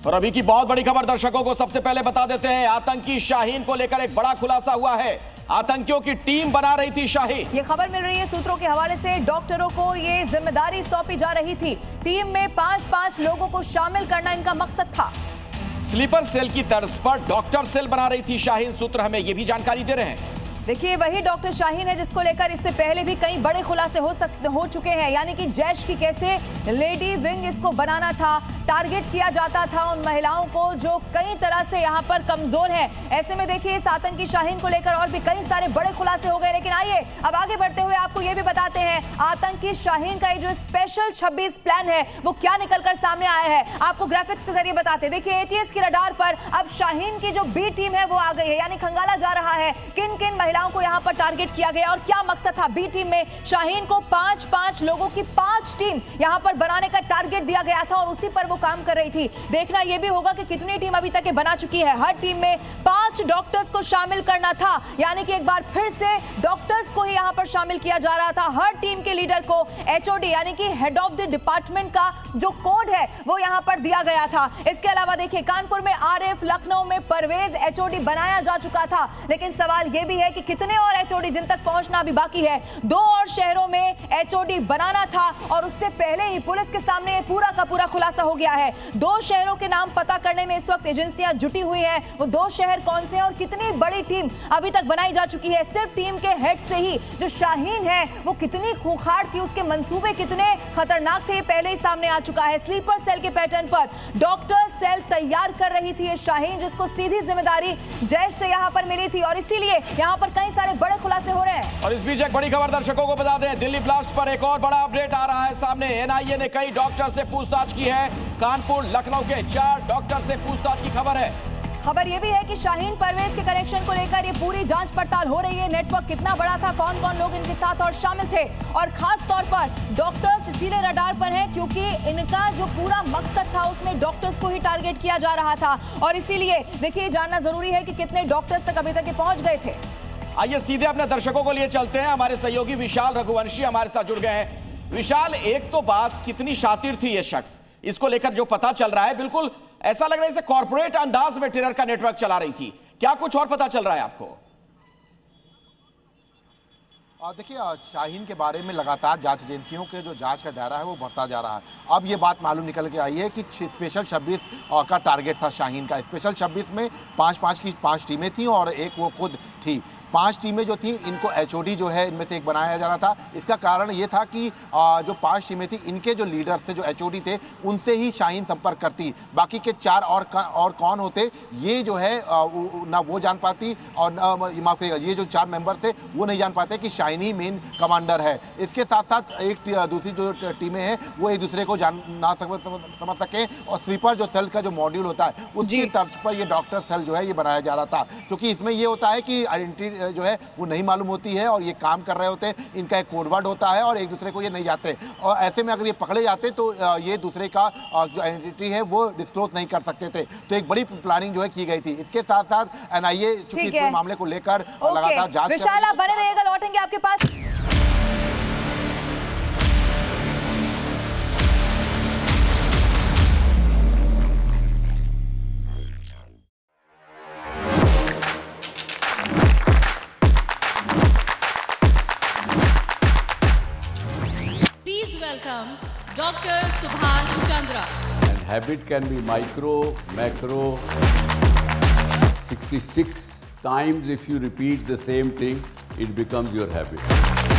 और अभी की बहुत बड़ी खबर दर्शकों को सबसे पहले बता देते हैं। आतंकी शाहीन को लेकर एक बड़ा खुलासा हुआ है। आतंकियों की टीम बना रही थी शाहीन। ये खबर मिल रही है सूत्रों के हवाले से। डॉक्टरों को ये जिम्मेदारी सौंपी जा रही थी। टीम में 5-5 लोगों को शामिल करना इनका मकसद था। स्लीपर सेल की तर्ज पर डॉक्टर सेल बना रही थी शाहीन। सूत्र हमें यह भी जानकारी दे रहे हैं। देखिए वही डॉक्टर शाहीन है जिसको लेकर इससे पहले भी कई बड़े खुलासे हो चुके हैं। यानी कि जैश की कैसे लेडी विंग इसको बनाना था, टारगेट किया जाता था उन महिलाओं को जो कई तरह से यहाँ पर कमजोर है। ऐसे में देखिए इस आतंकी शाहीन को लेकर और भी कई सारे बड़े खुलासे हो गए। लेकिन आइए अब आगे बढ़ते हुए आपको ये भी बताते हैं आतंकी शाहीन का ये जो स्पेशल 26 प्लान है वो क्या निकलकर सामने आया है। आपको ग्राफिक्स के जरिए बताते। देखिए एटीएस की रडार पर अब शाहीन की जो बी टीम है वो आ गई है। यानी खंगाला जा रहा है किन किन महिलाओं को यहाँ पर टारगेट किया गया और क्या मकसद था। बी टीम में शाहीन को 5-5 लोगों की 5 टीम यहाँ पर बनाने का टारगेट दिया गया था और उसी पर वो काम कर रही थी। देखना यह भी होगा कि कितनी टीम अभी तक बना चुकी है। हर टीम में 5 डॉक्टर्स को शामिल करना था। यानी कि एक बार फिर से डॉक्टर्स को ही यहाँ पर शामिल किया जा रहा था। हर टीम के लीडर को एचओडी यानी कि हेड ऑफ द डिपार्टमेंट का जो कोड है वो यहाँ पर दिया गया था। इसके अलावा देखिए कानपुर में आरिफ, लखनऊ में परवेज एचओडी बनाया जा चुका था। लेकिन सवाल यह भी है कि कितने और एचओडी जिन तक पहुंचना अभी बाकी है। 2 और शहरों में एचओडी बनाना था और उससे पहले ही पुलिस के सामने पूरा का पूरा खुलासा हो गया है। 2 शहरों के नाम पता करने में इस वक्त एजेंसियां जुटी हुई हैं। वो 2 शहर कौन से हैं और कितनी बड़ी टीम अभी तक बनाई जा चुकी है। सिर्फ टीम के हेड से ही जो शाहीन है वो कितनी खूंखार थी, उसके मंसूबे कितने खतरनाक थे, पहले ही सामने आ चुका है। स्लीपर सेल के पैटर्न पर डॉक्टर सेल तैयार कर रही थी ये शाहीन, जिसको सीधी जिम्मेदारी जैश से यहां पर मिली थी और इसीलिए यहां पर कई सारे बड़े खुलासे हो रहे हैं। और इस बीच एक बड़ी खबर दर्शकों को बता दें। दिल्ली ब्लास्ट पर एक और बड़ा अपडेट आ रहा है सामने। एनआईए ने कई डॉक्टर से पूछताछ की है। कानपुर, लखनऊ के 4 डॉक्टर से पूछताछ की खबर है। खबर यह भी है कि शाहीन परवेज के कनेक्शन को लेकर ये पूरी जांच पड़ताल हो रही है। नेटवर्क कितना बड़ा था, कौन कौन लोग इनके साथ और शामिल थे, और खास तौर पर डॉक्टर्स इसीलिए रडार पर हैं क्योंकि इनका जो पूरा मकसद था उसमें डॉक्टर्स को ही टारगेट किया जा रहा था। और इसीलिए देखिए जानना जरूरी है कि कितने डॉक्टर्स तक अभी तक पहुंच गए थे। आइए सीधे अपने दर्शकों को लिए चलते हैं। हमारे सहयोगी विशाल रघुवंशी हमारे साथ जुड़ गए हैं। विशाल, एक तो बात, कितनी शातिर थी ये शख्स, इसको लेकर जो पता चल रहा है बिल्कुल ऐसा लग रहा है जैसे कॉर्पोरेट अंदाज में टेरर का नेटवर्क चला रही थी। क्या कुछ और पता चल रहा है आपको? देखिए शाहीन के बारे में लगातार जांच एजेंसियों के जो जांच का दायरा है वो बढ़ता जा रहा है। अब ये बात मालूम निकल के आई है कि स्पेशल 26 का टारगेट था शाहीन का। स्पेशल 26 में 5-5 की 5 टीमें थीं और एक वो खुद थी। 5 टीमें जो थी इनको एचओडी जो है इनमें से एक बनाया जा रहा था। इसका कारण ये था कि जो 5 टीमें थी इनके जो लीडर्स थे, जो एचओडी थे, उनसे ही शाहीन संपर्क करती। बाकी के 4 और कौन होते ये जो है ना वो जान पाती और माफ करिएगा ये जो 4 मेंबर थे वो नहीं जान पाते कि शाहीन ही मेन कमांडर है। इसके साथ साथ एक दूसरी जो टीमें हैं वो एक दूसरे को ना समझ सकें और स्लीपर जो सेल का जो मॉड्यूल होता है उसकी तर्ज पर ये डॉक्टर सेल जो है ये बनाया जा रहा था। क्योंकि इसमें ये होता है कि आइडेंटिटी जो है वो नहीं मालूम होती है और ये काम कर रहे होते हैं, इनका एक कोडवर्ड होता है और एक दूसरे को ये नहीं जाते। और ऐसे में अगर ये पकड़े जाते तो ये दूसरे का जो आइडेंटिटी है वो डिस्क्लोज नहीं कर सकते थे। तो एक बड़ी प्लानिंग जो है की गई थी। इसके साथ साथ एनआईए चूंकि इस मामले को लेकर लगातार जांच। विशाल आप बने रहिएगा, लौटेंगे आपके पास। Welcome Dr. Subhash Chandra. And habit can be micro, macro. 66 times if you repeat the same thing, it becomes your habit.